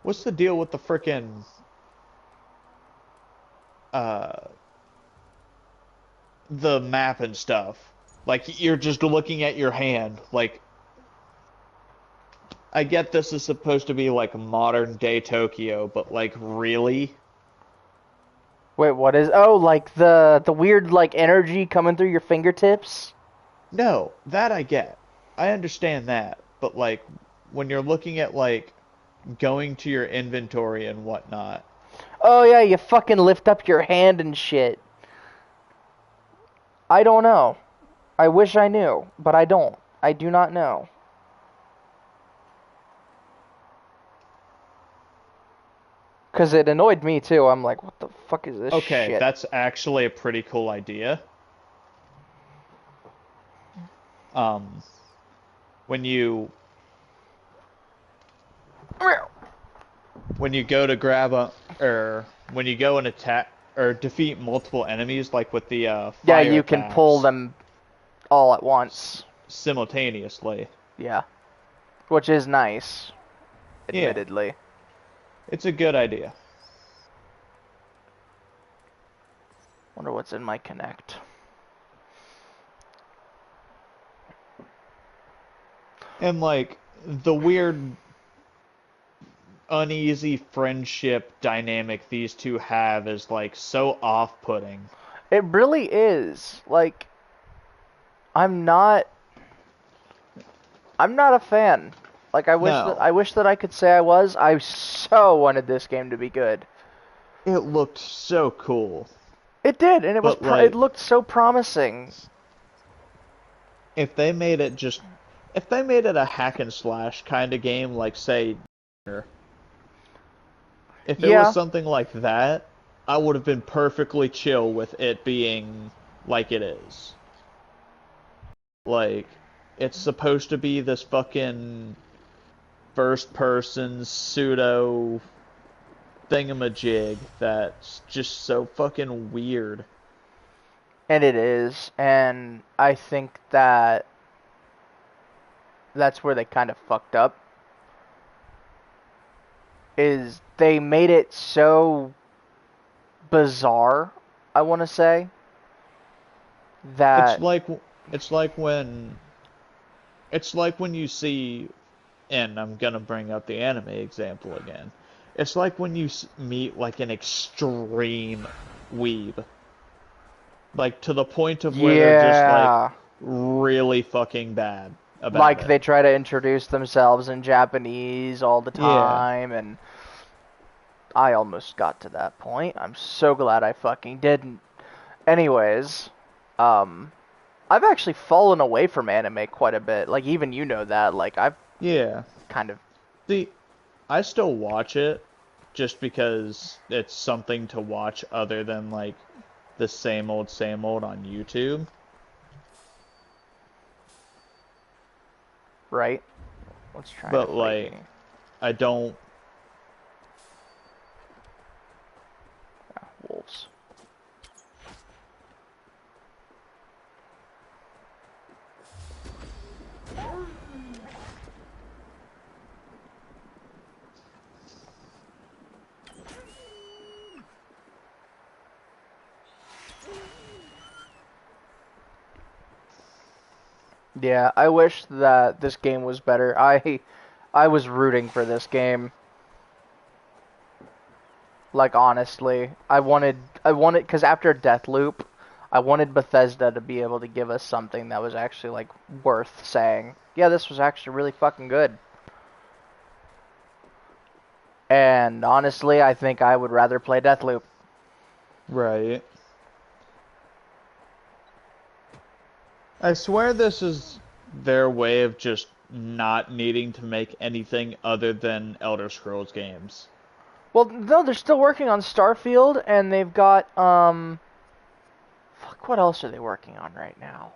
What's the deal with the frickin' uh the map and stuff? Like you're just looking at your hand. Like I get this is supposed to be like modern day Tokyo, but like really? Wait, what is? Oh, like the weird like energy coming through your fingertips. No, that I get. I understand that. But like when you're looking at like going to your inventory and whatnot. Oh yeah, you fucking lift up your hand and shit. I don't know. I wish I knew, but I don't. I do not know. Cause it annoyed me too. I'm like, what the fuck is this Okay, shit? that's actually a pretty cool idea. Um, when you when you go to grab a or when you go and attack or defeat multiple enemies, like with the Yeah, fire you can pull attacks them all at once. simultaneously. Yeah, which is nice, Yeah, admittedly. it's a good idea. Wonder what's in my Connect. And like the weird uneasy friendship dynamic these two have is like so off-putting. It really is. Like, I'm not I'm not a fan. Like No, I wish that I could say I was. I so wanted this game to be good. it looked so cool. It did, and But it like looked so promising. if they made it just if they made it a hack and slash kind of game like say if it was Yeah. something like that, I would have been perfectly chill with it being like it is. Like it's supposed to be this fucking first person pseudo thingamajig that's just so fucking weird. And it is, and I think that that's where they kind of fucked up. Is they made it so bizarre, I want to say, It's that like it's like when it's like when you see and I'm gonna bring up the anime example again. It's like when you meet like an extreme weeb, like to the point of where they're just like yeah, really fucking bad about like it. they try to introduce themselves in Japanese all the Yeah, time, and I almost got to that point. I'm so glad I fucking didn't. Anyways, um, I've actually fallen away from anime quite a bit. Like even you know that. Like I've yeah. kind of See, I still watch it just because it's something to watch other than like the same old on YouTube. right. Let's try to But like, freaking I don't. wolves. Yeah, I wish that this game was better. I was rooting for this game. Like honestly, I wanted because after Deathloop, I wanted Bethesda to be able to give us something that was actually like worth saying. Yeah, this was actually really fucking good. And honestly, I think I would rather play Deathloop. Right. I swear this is their way of just not needing to make anything other than Elder Scrolls games. Well, no, they're still working on Starfield, and they've got fuck, what else are they working on right now?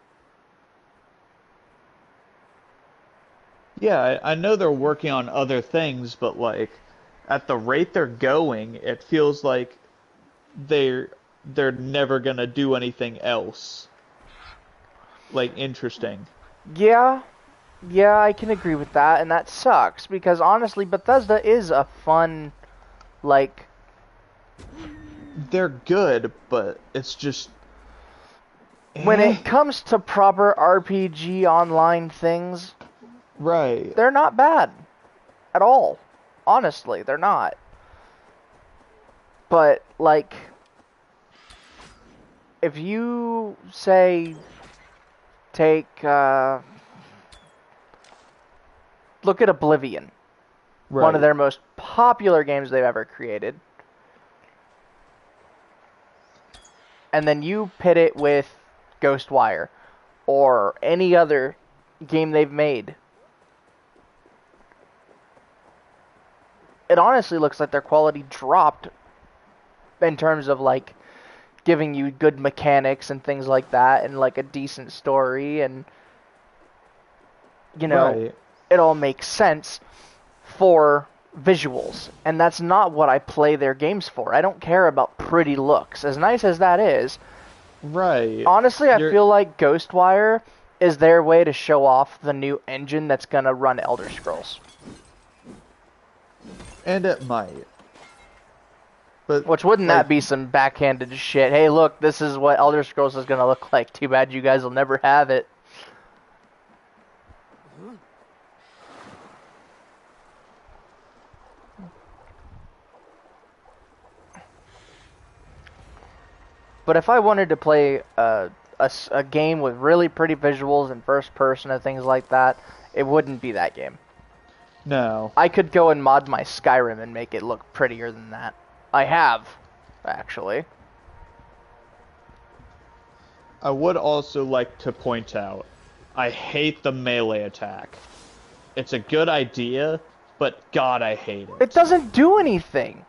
Yeah, I know they're working on other things, but like at the rate they're going, it feels like they're they're never gonna do anything else like interesting. Yeah, Yeah, I can agree with that, and that sucks because honestly, Bethesda is a fun, like, They're good, but it's just when eh. it comes to proper RPG online things, Right. they're not bad at all. Honestly, they're not. But like, if you say take look at Oblivion, one of Right. their most popular games they've ever created, and then you pit it with Ghostwire or any other game they've made, it honestly looks like their quality dropped in terms of like giving you good mechanics and things like that and like a decent story, and you know, Right. it all makes sense for visuals, and that's not what I play their games for. I don't care about pretty looks. As nice as that is, Right. honestly, I You're feel like Ghostwire is their way to show off the new engine that's gonna run Elder Scrolls. and it might. But Which wouldn't like that be some backhanded shit? Hey, look, this is what Elder Scrolls is gonna look like. Too bad you guys will never have it. But if I wanted to play a game with really pretty visuals and first person and things like that, it wouldn't be that game. no. I could go and mod my Skyrim and make it look prettier than that. I have, actually. I would also like to point out I hate the melee attack. It's a good idea, but God, I hate It it. doesn't do anything.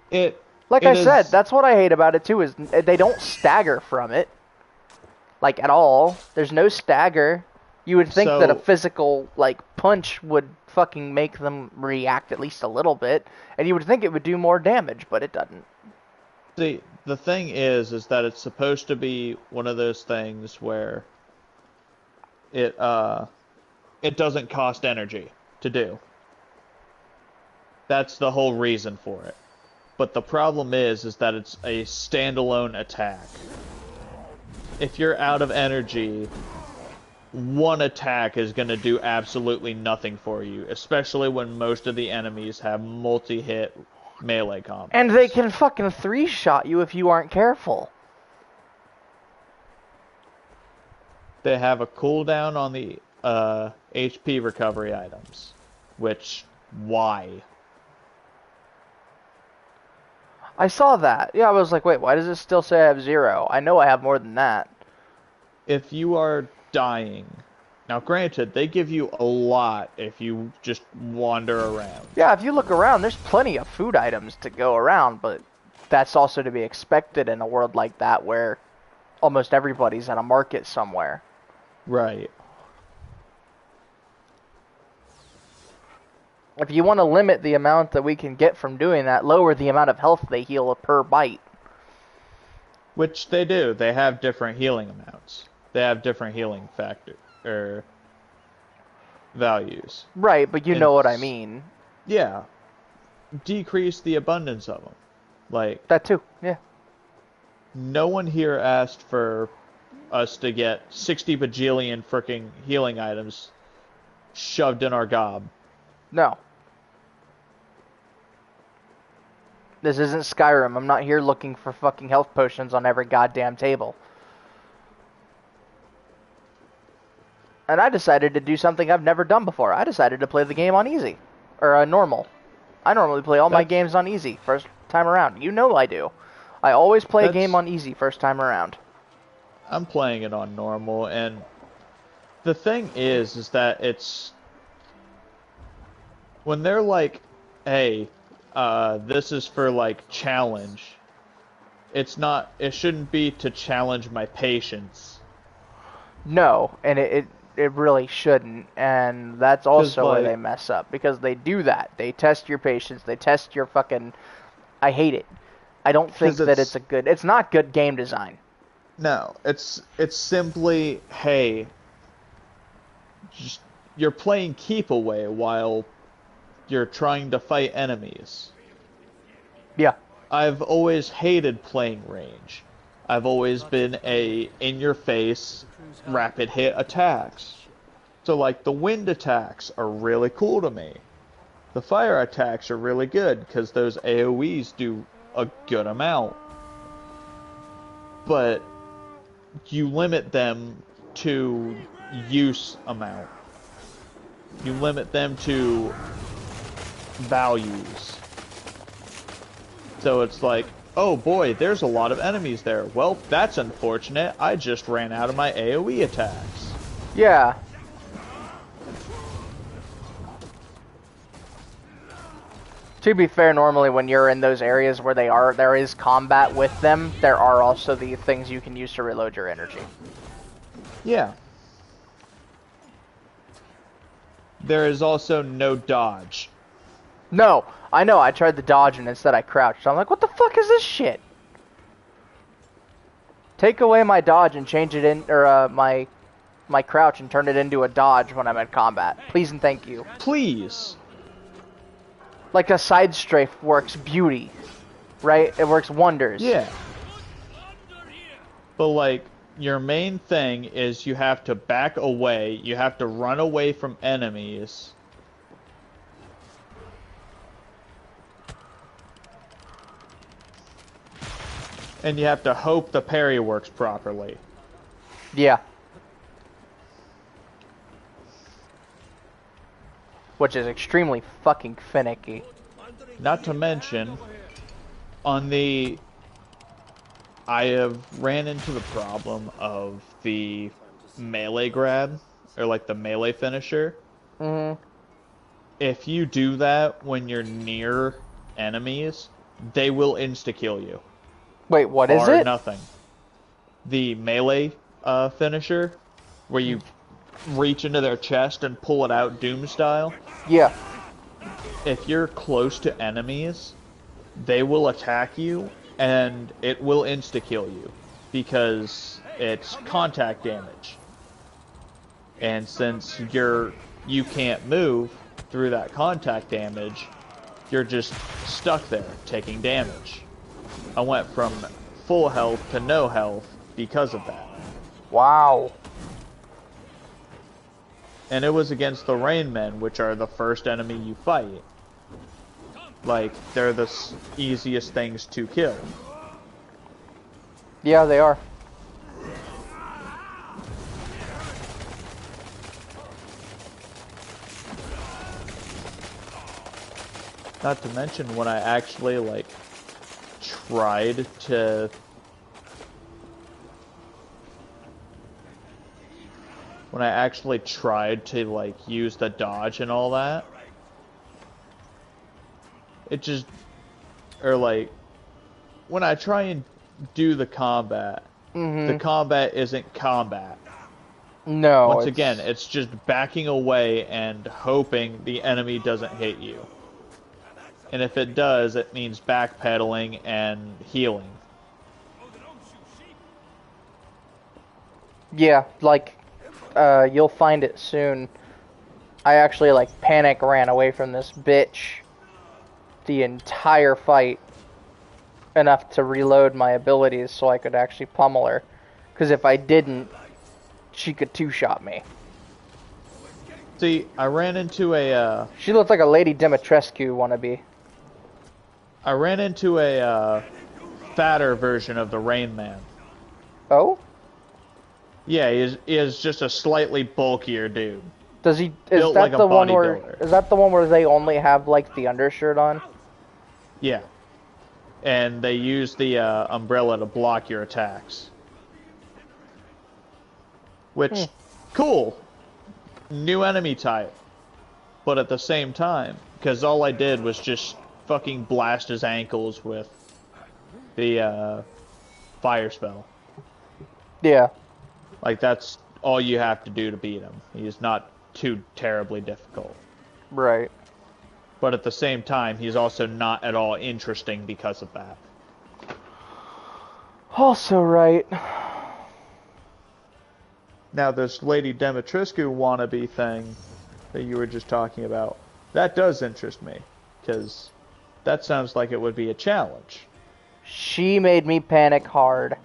It Like it I said, is that's what I hate about it too, is they don't stagger from it. Like, at all. There's no stagger. You would think that a so physical, like, punch would fucking make them react at least a little bit, and you would think it would do more damage, but it doesn't. the thing is that it's supposed to be one of those things where it it doesn't cost energy to do. That's the whole reason for it. But the problem is that it's a standalone attack. If you're out of energy, one attack is going to do absolutely nothing for you, especially when most of the enemies have multi-hit melee And they combos. can fucking three-shot you if you aren't careful. They have a cooldown on the HP recovery items, which, why? I saw that. Yeah, I was like, wait, why does it still say I have 0? I know I have more than that. If you are dying, now granted, they give you a lot if you just wander around. Yeah, if you look around, there's plenty of food items to go around, but that's also to be expected in a world like that where almost everybody's at a market somewhere. Right. If you want to limit the amount that we can get from doing that, lower the amount of health they heal per bite. Which they do. They have different healing amounts. They have different healing factor or values. Right, but you And know what I mean. yeah, decrease the abundance of them. Like That too, yeah. no one here asked for us to get 60 bajillion freaking healing items shoved in our gob. No. This isn't Skyrim. I'm not here looking for fucking health potions on every goddamn table. And I decided to do something I've never done before. I decided to play the game on easy. Or normal. I normally play all my That's games on easy first time around. You know I do. I always play a game that's on easy first time around. I'm playing it on normal, and the thing is that it's when they're like, hey, this is for like challenge. It's not. It shouldn't be to challenge my patience. No, and it really shouldn't. And that's Cause also where they like, mess up. Because they do that. They test your patience. They test your fucking... I hate it. I don't think cause that it's it's a good... It's not good game design. no. It's simply, hey, just you're playing keep away while you're trying to fight enemies. Yeah. I've always hated playing range. I've always been a in-your-face, rapid hit attacks. So like the wind attacks are really cool to me. The fire attacks are really good because those AoEs do a good amount. But you limit them to use amount. You limit them to values. So it's like, oh boy, there's a lot of enemies there. Well, that's unfortunate. I just ran out of my AoE attacks. Yeah. To be fair, normally when you're in those areas where there is combat with them, there are also the things you can use to reload your energy. Yeah. There is also no dodge. No, I know, I tried the dodge and instead I crouched. I'm like, what the fuck is this shit? Take away my dodge and change it in, or my crouch and turn it into a dodge when I'm in combat. Please and thank you. Please. Like a side strafe works beauty, right? It works wonders. Yeah. But like, your main thing is you have to back away, you have to run away from enemies. And you have to hope the parry works properly. Yeah. Which is extremely fucking finicky. Not to mention, on the... I have ran into the problem of the melee grab, or like the melee finisher. Mm-hmm. If you do that when you're near enemies, they will insta-kill you. Wait, what is it? Or nothing. The melee finisher, where you reach into their chest and pull it out Doom style. Yeah. If you're close to enemies, they will attack you and it will insta-kill you because it's contact damage. And since you can't move through that contact damage, you're just stuck there taking damage. I went from full health to no health because of that. Wow. And it was against the Rain Men, which are the first enemy you fight. Like, they're the easiest things to kill. Yeah, they are. Not to mention when I actually, like, tried to... When I actually tried to, like, use the dodge and all that, it just... Or, like, when I try and do the combat, the combat isn't combat. No. Once again, it's just backing away and hoping the enemy doesn't hit you. And if it does, it means backpedaling and healing. Yeah, like, you'll find it soon. I actually, like, panic ran away from this bitch the entire fight enough to reload my abilities so I could actually pummel her. Because if I didn't, she could two-shot me. See, I ran into a, She looked like a Lady Dimitrescu wannabe. I ran into a, fatter version of the Rain Man. Oh? Yeah, he is just a slightly bulkier dude. Does he... Is Built that like a the one where... bodybuilder. Is that the one where they only have, like, the undershirt on? Yeah. And they use the umbrella to block your attacks. Which, cool. New enemy type. But at the same time, because all I did was just fucking blast his ankles with the fire spell. Yeah. Like, that's all you have to do to beat him. He's not too terribly difficult. Right. But at the same time, he's also not at all interesting because of that. Also right. Now, this Lady Dimitrescu wannabe thing, that you were just talking about, that does interest me, because that sounds like it would be a challenge. She made me panic hard.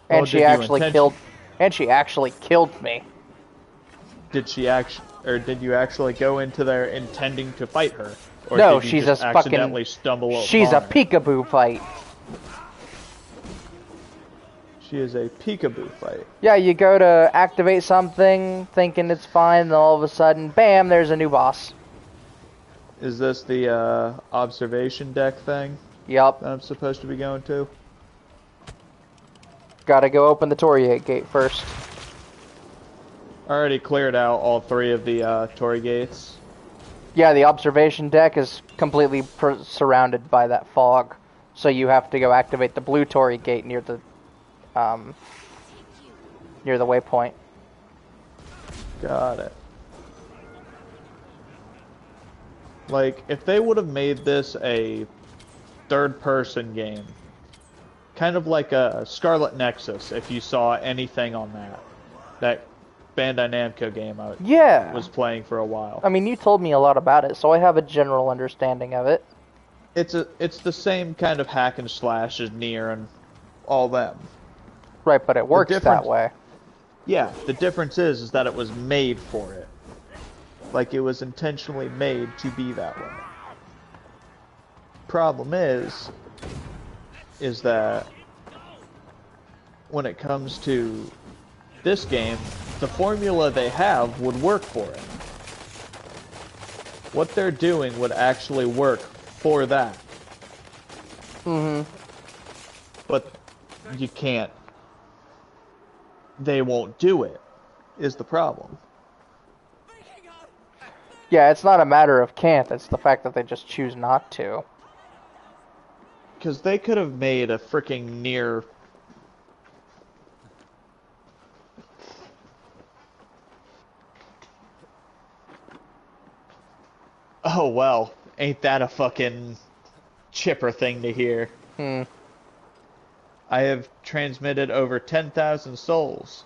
And Well, she actually killed... And she actually killed me. Did she actually... Or did you actually go into there intending to fight her? Or No, did you she's just a accidentally fucking... stumble upon She's a her? peekaboo fight. She is a peekaboo fight. Yeah, you go to activate something, thinking it's fine, then all of a sudden, bam, there's a new boss. Is this the observation deck thing Yup. that I'm supposed to be going to? Gotta go open the Torii gate first. I already cleared out all 3 of the Torii gates. Yeah, the observation deck is completely surrounded by that fog. So you have to go activate the blue Torii gate near the waypoint. Got it. Like, if they would have made this a third-person game, kind of like a Scarlet Nexus, if you saw anything on that Bandai Namco game I was playing for a while. I mean, you told me a lot about it, so I have a general understanding of it. It's the same kind of hack and slash as Nier and all them. Right, but it works that way. Yeah, the difference is that it was made for it. Like, it was intentionally made to be that way. Problem is that when it comes to this game, the formula they have would work for it. What they're doing would actually work for that. Mm-hmm. But you can't. They won't do it, is the problem. Yeah, it's not a matter of can't, it's the fact that they just choose not to. Because they could have made a freaking Nier... Oh, well, ain't that a fucking chipper thing to hear. I have transmitted over 10,000 souls.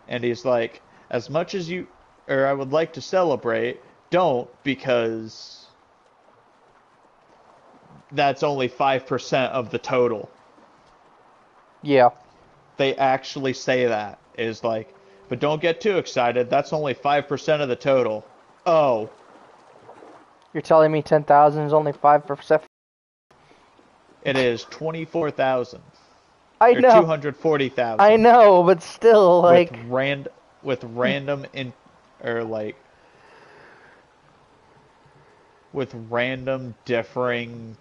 And he's like, as much as you... Or I would like to celebrate, don't, because... that's only 5% of the total. Yeah. They actually say that. Is like, but don't get too excited, that's only 5% of the total. Oh. You're telling me 10,000 is only 5%? It is 24,000. I know. 240,000. I know, but still, like... With random with random differing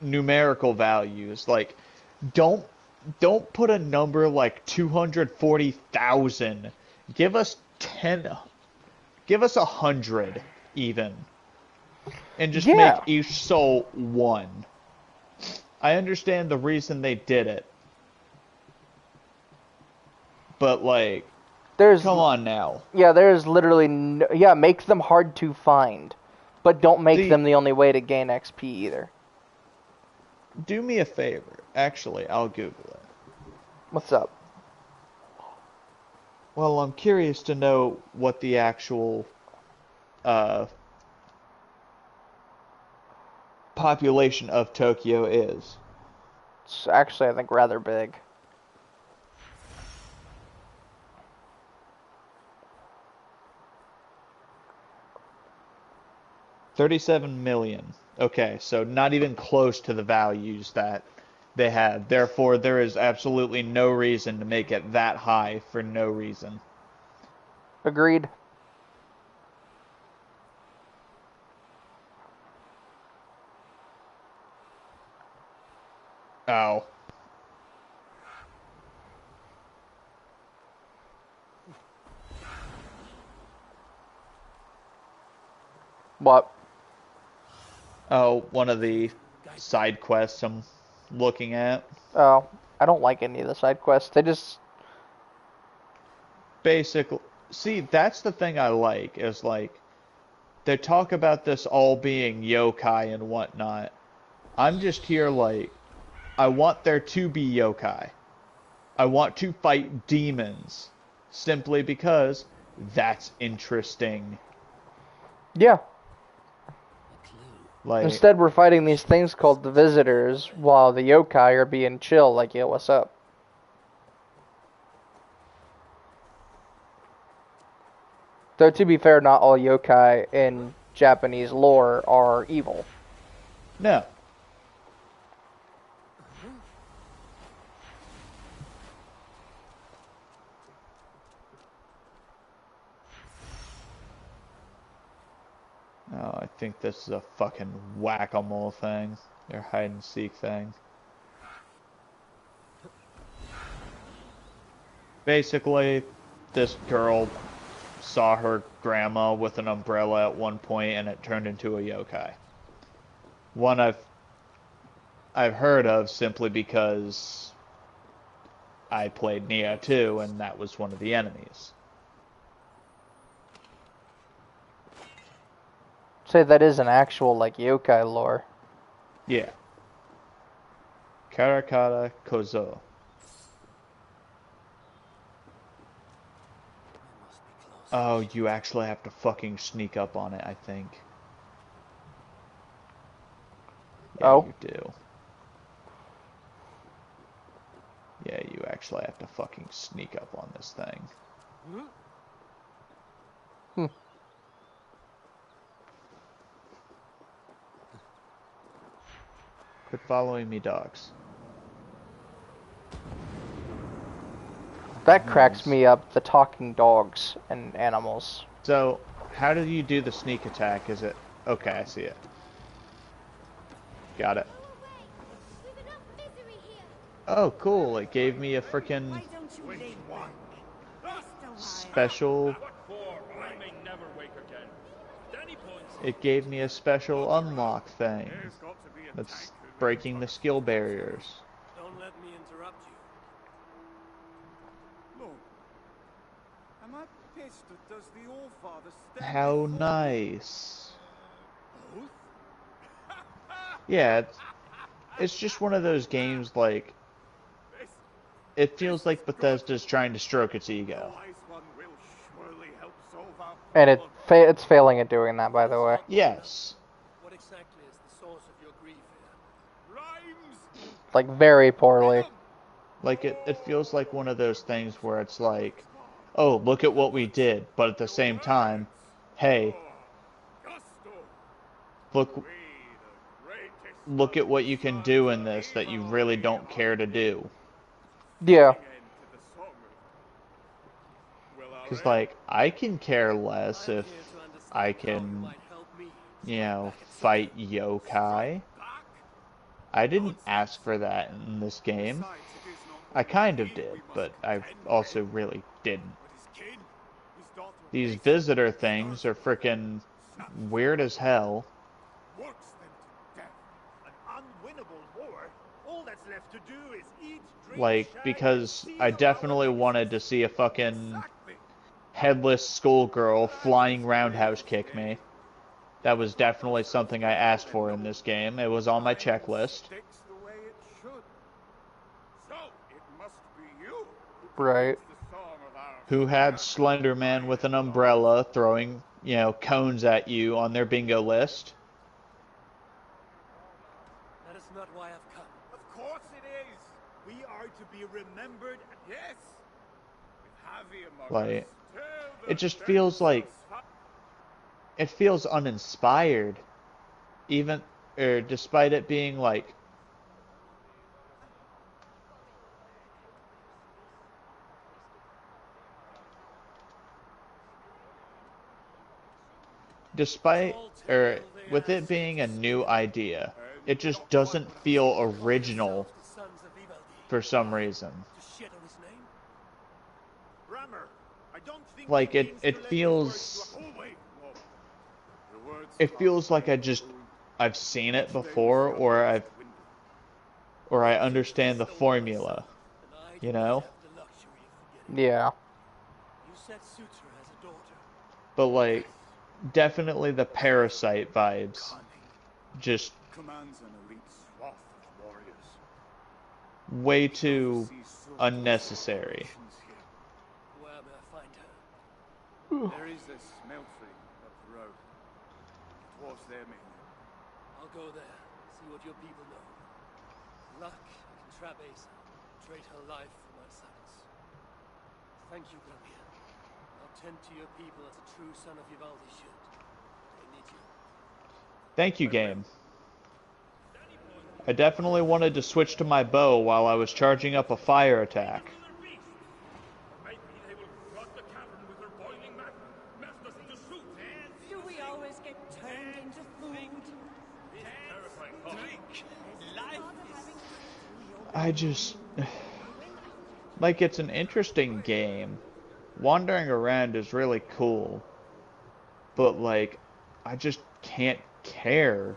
numerical values. Like, don't put a number like 240,000. Give us 10. Give us 100 even. And just make each soul 1. I understand the reason they did it. But like, come on now. Yeah, there's literally no, make them hard to find. But don't make them the only way to gain XP either. Do me a favor. Actually, I'll Google it. What's up? Well, I'm curious to know what the actual population of Tokyo is. It's actually, I think, rather big. $37 million. Okay, so not even close to the values that they had. Therefore, there is absolutely no reason to make it that high for no reason. Agreed. Oh. What? Oh, one of the side quests I'm looking at. Oh, I don't like any of the side quests. They just... Basically, see, that's the thing I like, is like, they talk about this all being yokai and whatnot. I'm just here like, I want there to be yokai. I want to fight demons. Simply because that's interesting. Yeah. Like, Instead, we're fighting these things called the visitors, while the yokai are being chill, like, yo, what's up? Though, to be fair, not all yokai in Japanese lore are evil. no. Oh, I think this is a fucking whack-a-mole thing. Or hide-and-seek thing. Basically, this girl saw her grandma with an umbrella at one point and it turned into a yokai. One I've heard of simply because I played Neo 2 and that was one of the enemies. Say that is an actual, like, yokai lore. Yeah. Karakata Kozo. Oh, you actually have to fucking sneak up on it, I think. Yeah, Oh? you do. Yeah, you actually have to fucking sneak up on this thing. Hmm. Quit following me, dogs. That cracks Nice. me up, the talking dogs and animals. So, how do you do the sneak attack? Is it... Okay, I see it. Got it. Oh, cool. It gave me a freaking special... It gave me a special unlock thing. That's breaking the skill barriers. Don't let me interrupt you. Look, am I pissed or does the All-Father stand How before nice. both? Yeah, it's just one of those games, like... It feels like Bethesda's trying to stroke its ego. And it's failing at doing that, by the way. Yes. What exactly is the source of your grief here? Rhymes! Like, very poorly. Like, it feels like one of those things where it's like, oh, look at what we did, but at the same time, hey, look at what you can do in this that you really don't care to do. Yeah. Because, like, I can care less if I can, you know, fight yokai. I didn't ask for that in this game. I kind of did, but I also really didn't. These visitor things are frickin' weird as hell. Like, because I definitely wanted to see a fucking headless schoolgirl flying roundhouse kick me. That was definitely something I asked for in this game. It was on my checklist. Right. Who had Slender Man with an umbrella throwing, you know, cones at you on their bingo list. That is not why I've come. Of course it is. We are to be remembered. Yes. Like, it just feels like... It feels uninspired. Even, or despite it being like... Despite, or with it being a new idea, it just doesn't feel original for some reason. Like, it feels like I've seen it before, or I understand the formula, you know? Yeah. But, like, definitely the Parasite vibes. Just way too unnecessary. There is a smeltery up the road. Dwarves there, maybe. I'll go there, see what your people know. Luck, I can trap Asa, trade her life for my son's. Thank you, Gloria. I'll tend to your people as a true son of Uvalde should. I need you. Thank you, game. I definitely wanted to switch to my bow while I was charging up a fire attack. Maybe they will flood the cavern with their boiling magma, melt us into soup. Do we always get turned into food? Terrifying thought. I just... Like, it's an interesting game. Wandering around is really cool. But, like, I just can't care.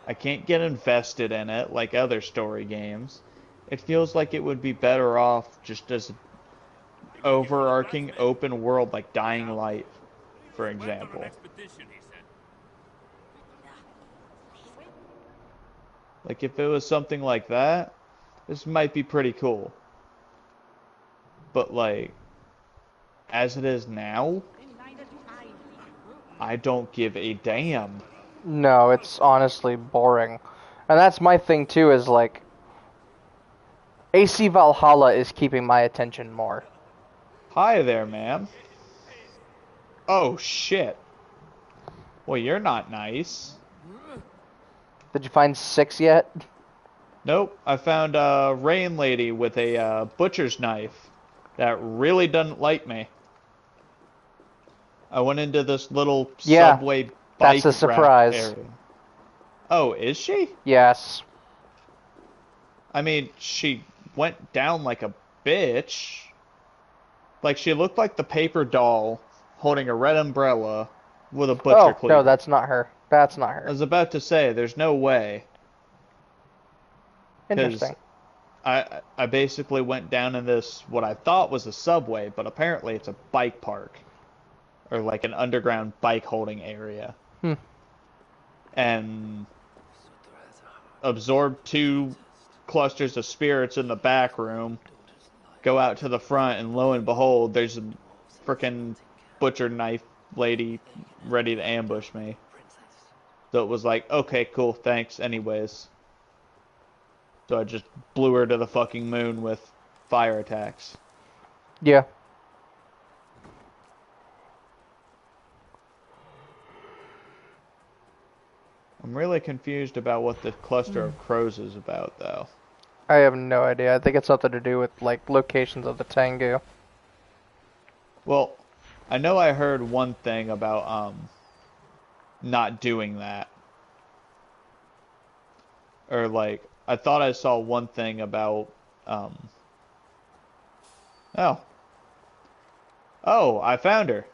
I can't get invested in it like other story games. It feels like it would be better off just as an overarching open world like Dying Light, for example. Like, if it was something like that, this might be pretty cool. But, like, as it is now, I don't give a damn. No, it's honestly boring. And that's my thing too, is like, AC Valhalla is keeping my attention more. Hi there, ma'am. Oh, shit. Well, you're not nice. Did you find 6 yet? Nope, I found a rain lady with a butcher's knife that really doesn't like me. I went into this little subway bike that's a surprise. rack area. Oh, is she? Yes. I mean, she went down like a bitch. Like, she looked like the paper doll holding a red umbrella with a butcher cleaver. No, that's not her. That's not her. I was about to say, there's no way. Interesting. I basically went down in this, what I thought was a subway, but apparently it's a bike park. Or like an underground bike holding area. And absorb 2 clusters of spirits in the back room. Go out to the front, and lo and behold, there's a frickin' butcher knife lady ready to ambush me. So it was like, okay, cool, thanks, anyways. So I just blew her to the fucking moon with fire attacks. Yeah. I'm really confused about what the cluster of crows is about, though. I have no idea. I think it's something to do with, like, locations of the Tengu. Well, I know I heard one thing about, not doing that. Or, like, I thought I saw one thing about, Oh. Oh, I found her.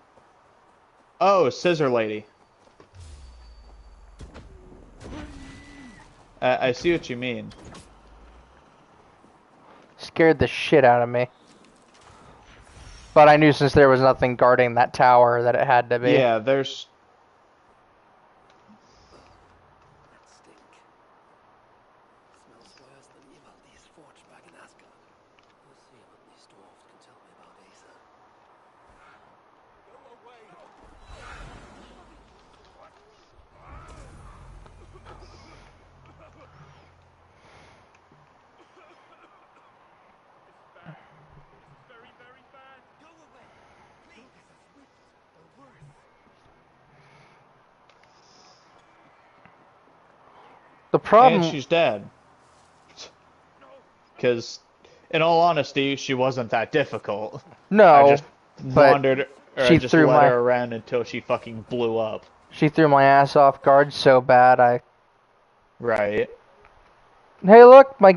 Oh, Scissor Lady. I see what you mean. Scared the shit out of me. But I knew since there was nothing guarding that tower that it had to be. Yeah, there's... That stink. Smells worse than Uvalde's forge back in Asgard. We'll see what these dwarves can tell me about Asa. Go away. Very, very bad. Go away. Please. Or worse. The problem... And she's dead. Because, in all honesty, she wasn't that difficult. No, I just but wandered, or she I just threw led my- her around until she fucking blew up. she threw my ass off guard so bad I... Right. Hey look, my